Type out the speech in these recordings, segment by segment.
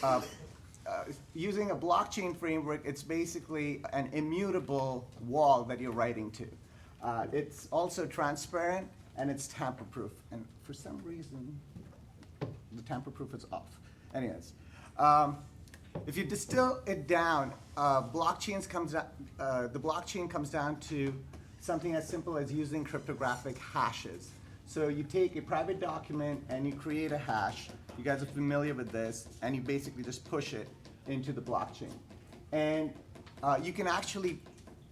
uh, using a blockchain framework, it's basically an immutable wall that you're writing to. It's also transparent and it's tamper-proof. And for some reason, the tamper-proof is off. Anyways, if you distill it down, the blockchain comes down to something as simple as using cryptographic hashes. So you take a private document and you create a hash. You guys are familiar with this, and you basically just push it into the blockchain. And you can actually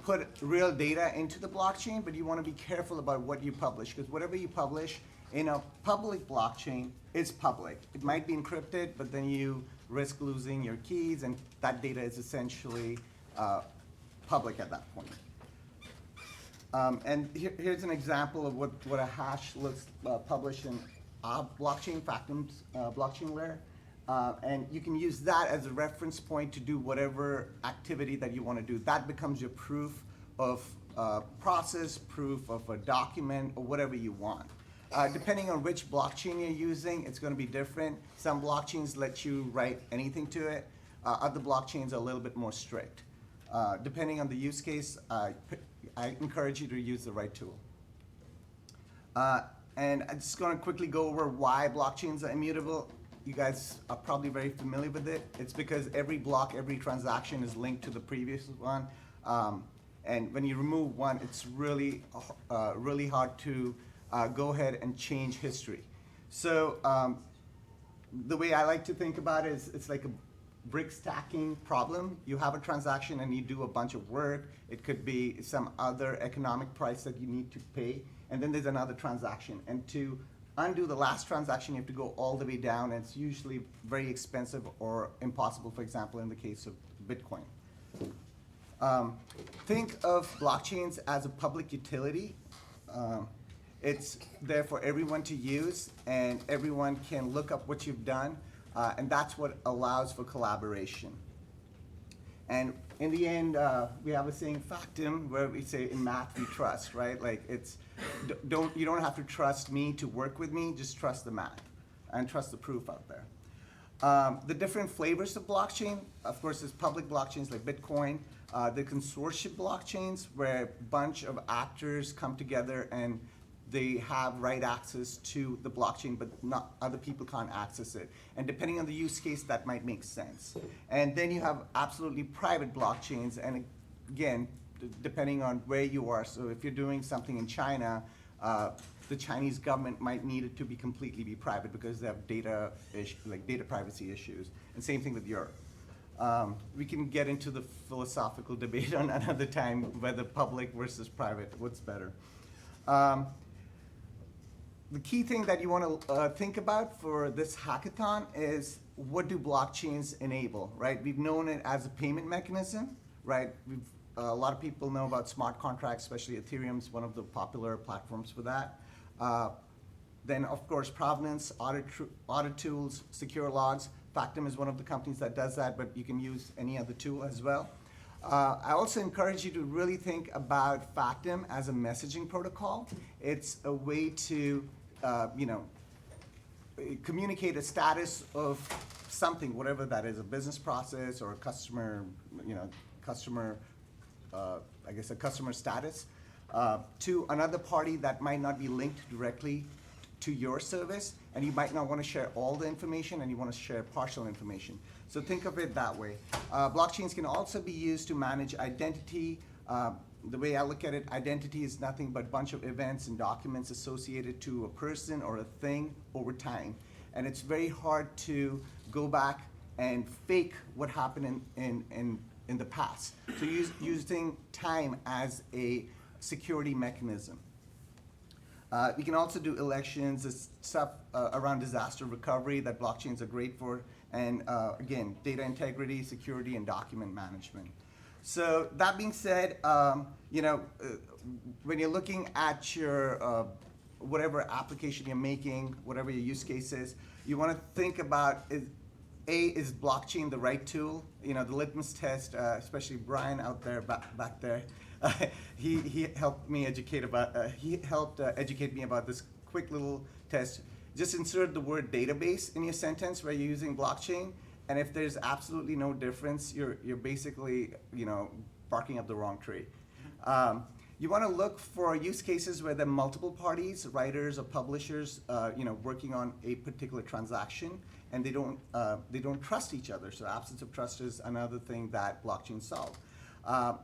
put real data into the blockchain, but you want to be careful about what you publish, because whatever you publish in a public blockchain is public. It might be encrypted, but then you risk losing your keys, and that data is essentially public at that point. And here's an example of what a hash looks published in blockchain, Factum's blockchain layer. And you can use that as a reference point to do whatever activity that you want to do. That becomes your proof of process, proof of a document, or whatever you want. Depending on which blockchain you're using, it's going to be different. Some blockchains let you write anything to it. Other blockchains are a little bit more strict. Depending on the use case, I encourage you to use the right tool. And I'm just going to quickly go over why blockchains are immutable. You guys are probably very familiar with it. It's because every block, every transaction is linked to the previous one. And when you remove one, it's really hard to go ahead and change history. So the way I like to think about it is it's like a brick stacking problem. You have a transaction and you do a bunch of work. It could be some other economic price that you need to pay. And then there's another transaction. And to undo the last transaction, you have to go all the way down, and it's usually very expensive or impossible, for example, in the case of Bitcoin. Think of blockchains as a public utility. It's there for everyone to use, and everyone can look up what you've done, and that's what allows for collaboration. And in the end, we have a saying, Factum, where we say in math we trust, right? Like you don't have to trust me to work with me, just trust the math and trust the proof out there. The different flavors of blockchain, of course, there's public blockchains like Bitcoin, the consortium blockchains where a bunch of actors come together and they have right access to the blockchain, but not other people can't access it. And depending on the use case, that might make sense. And then you have absolutely private blockchains, and again, depending on where you are. So if you're doing something in China, the Chinese government might need it to be completely private because they have data privacy issues. And same thing with Europe. We can get into the philosophical debate on another time, whether public versus private, what's better. The key thing that you want to think about for this hackathon is, what do blockchains enable, right? We've known it as a payment mechanism, right? A lot of people know about smart contracts, especially Ethereum's one of the popular platforms for that. Then, of course, provenance, audit tools, secure logs. Factum is one of the companies that does that, but you can use any other tool as well. I also encourage you to really think about Factum as a messaging protocol. It's a way to communicate a status of something, whatever that is, a business process or a customer, I guess a customer status, to another party that might not be linked directly to your service, and you might not want to share all the information and you want to share partial information. So think of it that way. Blockchains can also be used to manage identity. The way I look at it, identity is nothing but a bunch of events and documents associated to a person or a thing over time. And it's very hard to go back and fake what happened in the past. So using time as a security mechanism. We can also do elections, stuff around disaster recovery that blockchains are great for, and again, data integrity, security, and document management. So that being said, when you're looking at your whatever application you're making, whatever your use case is, you want to think about, is blockchain the right tool? The litmus test, especially Brian out there, back there, he helped me educate me about this quick little test. Just insert the word database in your sentence where you're using blockchain, And if there's absolutely no difference, you're basically, barking up the wrong tree. You want to look for use cases where there are multiple parties, writers or publishers, working on a particular transaction, and they don't trust each other. So absence of trust is another thing that blockchains solve.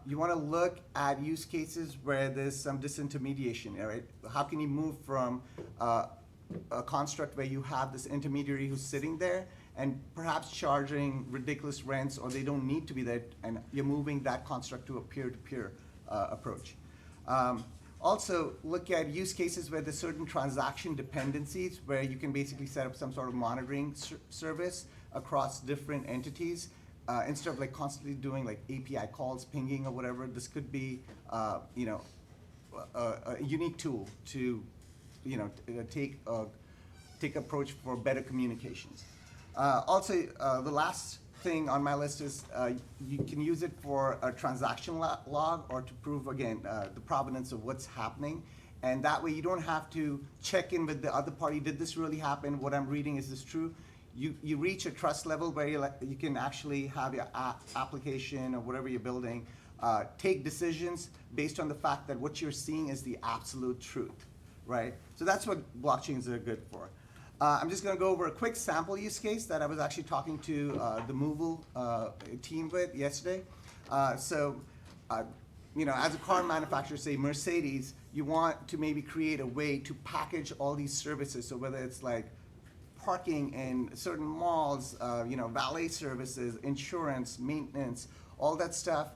You want to look at use cases where there's some disintermediation, right? How can you move from a construct where you have this intermediary who's sitting there and perhaps charging ridiculous rents, or they don't need to be there, and you're moving that construct to a peer-to-peer approach. Also, look at use cases where there's certain transaction dependencies, where you can basically set up some sort of monitoring service across different entities. Instead of constantly doing API calls, pinging or whatever, this could be a unique tool to take approach for better communications. Also, the last thing on my list is you can use it for a transaction log, or to prove, again, the provenance of what's happening. And that way you don't have to check in with the other party. Did this really happen? What I'm reading, is this true? You reach a trust level where you can actually have your application or whatever you're building take decisions based on the fact that what you're seeing is the absolute truth, right? So that's what blockchains are good for. I'm just going to go over a quick sample use case that I was actually talking to the Movil team with yesterday. As a car manufacturer, say Mercedes, you want to maybe create a way to package all these services. So whether it's parking in certain malls, valet services, insurance, maintenance, all that stuff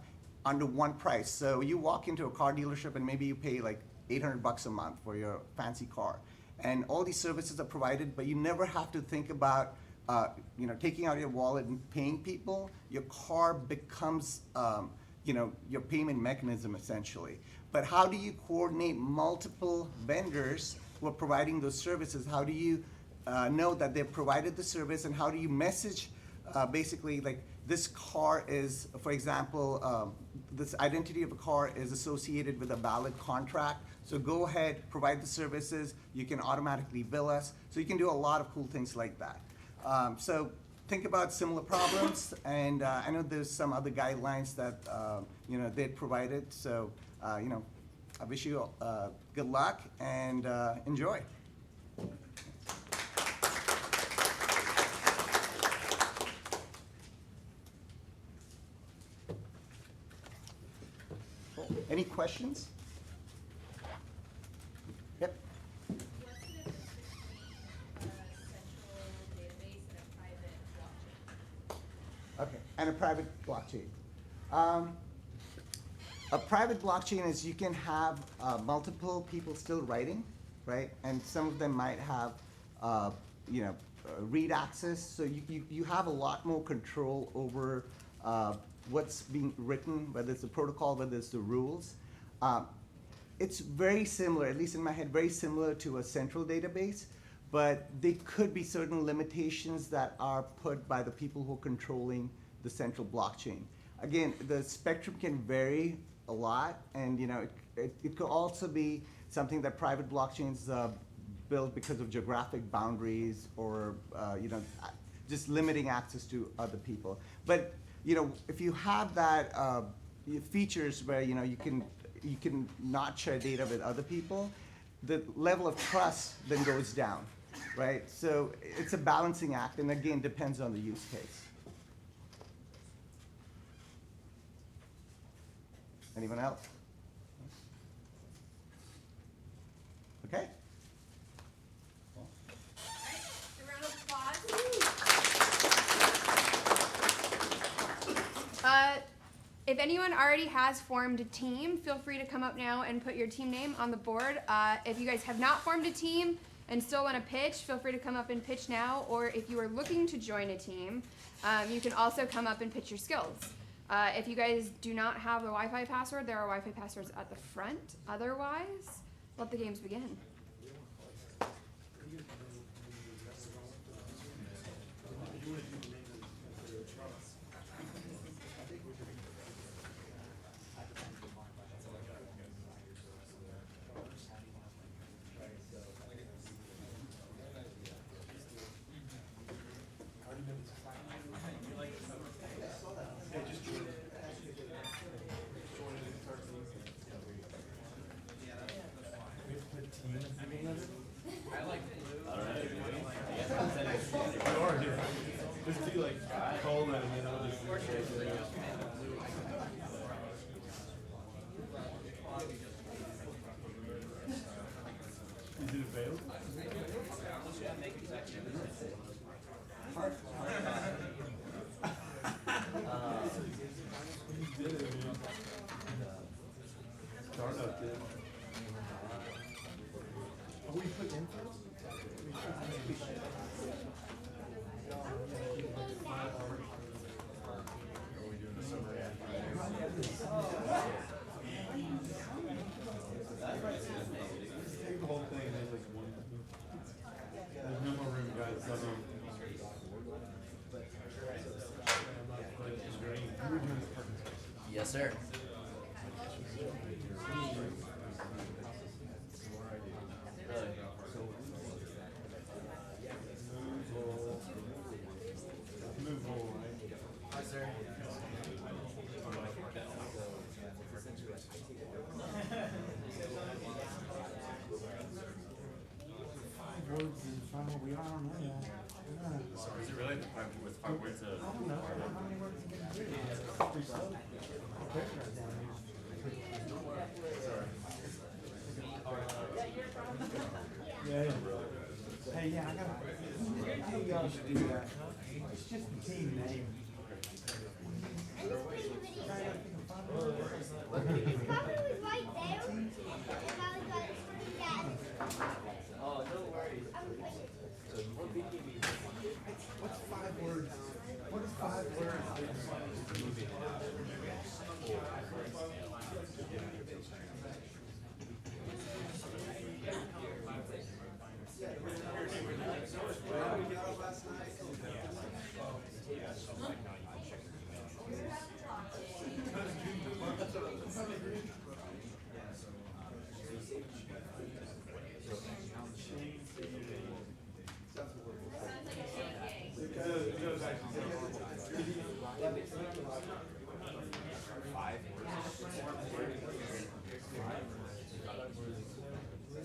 under one price. So you walk into a car dealership and maybe you pay $800 a month for your fancy car. And all these services are provided, but you never have to think about taking out your wallet and paying people. Your car becomes your payment mechanism, essentially. But how do you coordinate multiple vendors who are providing those services? How do you know that they've provided the service, and how do you message basically this car is, for example, this identity of a car is associated with a valid contract. So go ahead, provide the services. You can automatically bill us. So you can do a lot of cool things like that. So think about similar problems, and I know there's some other guidelines that they provided. So I wish you good luck and enjoy. Any questions? Yep. What's the difference between a central database and a private blockchain? Okay, and a private blockchain. A private blockchain is you can have multiple people still writing, right? And some of them might have, read access. So you have a lot more control over what's being written, whether it's the protocol, whether it's the rules. It's very similar, at least in my head, very similar to a central database, but there could be certain limitations that are put by the people who are controlling the central blockchain. Again, the spectrum can vary a lot, and it could also be something that private blockchains build because of geographic boundaries, or just limiting access to other people. But if you have that features where you can not share data with other people, the level of trust then goes down, right? So it's a balancing act, and again, depends on the use case. Anyone else? Okay. All right, a round of applause. If anyone already has formed a team, feel free to come up now and put your team name on the board. If you guys have not formed a team and still want to pitch, feel free to come up and pitch now. Or if you are looking to join a team, you can also come up and pitch your skills. If you guys do not have the Wi-Fi password, there are Wi-Fi passwords at the front. Otherwise, let the games begin. like colon, you know, just is it available? Startup did. Oh, we put in first? The whole thing has like one. There's no more room, guys. So Yes, sir. move on, right? Yes, sir. Words in final, we don't know yet. Yeah. So is it really the five words I of? don't know how many words you can do. Pretty slow. Picture it down here. Yeah. Hey, yeah, I think y'all should do that. It's just the team name. Oh, no worries. What's 5 words? What is 5 words?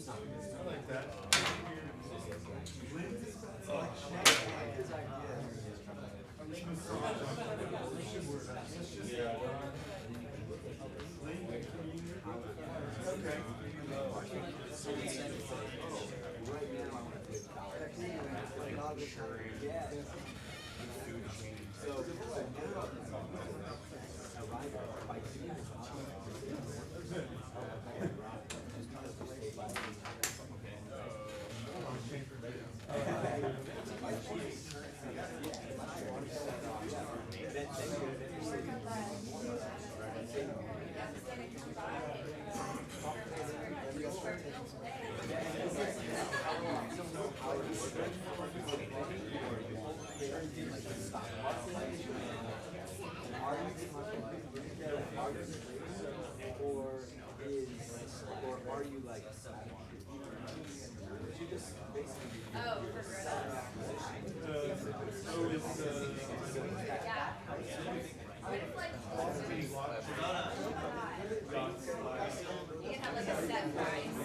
I like that. Or are you like you just basically Oh, for sure. Yeah. What if like you can have like a set price?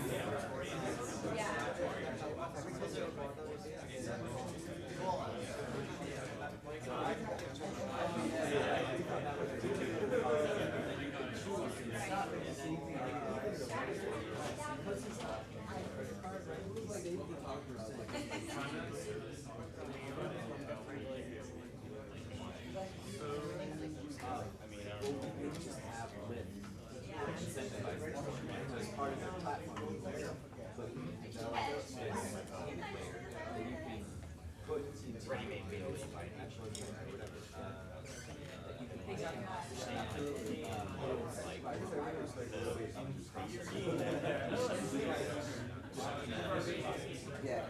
Yeah.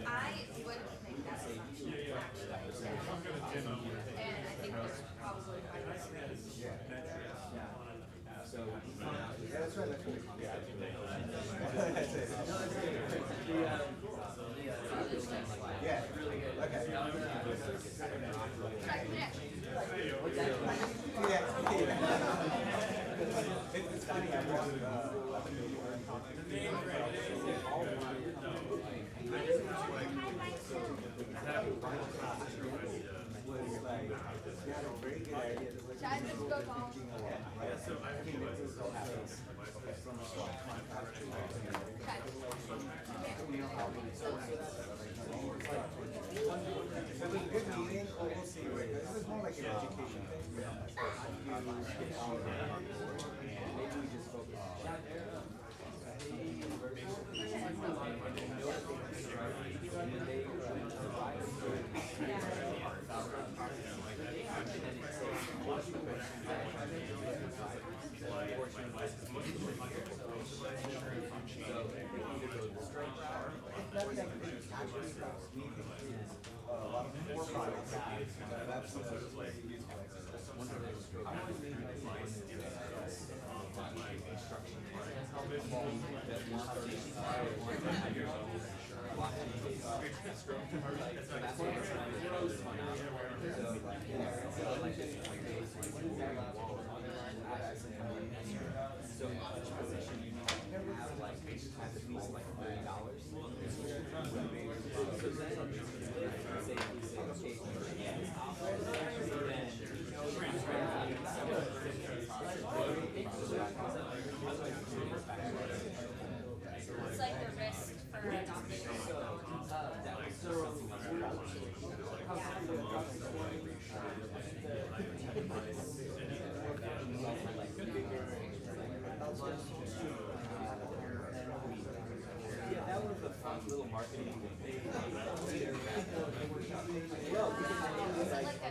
I would think that's and I think that's probably That's right. That's really yeah. Okay. It's funny. I walked had a very good idea. Chad just spoke home. It was a good meeting, but we'll see. This is more like an education thing. Maybe we just focus. It's like the risk for adoption. Yeah, that was a fun little marketing thing. Is it like a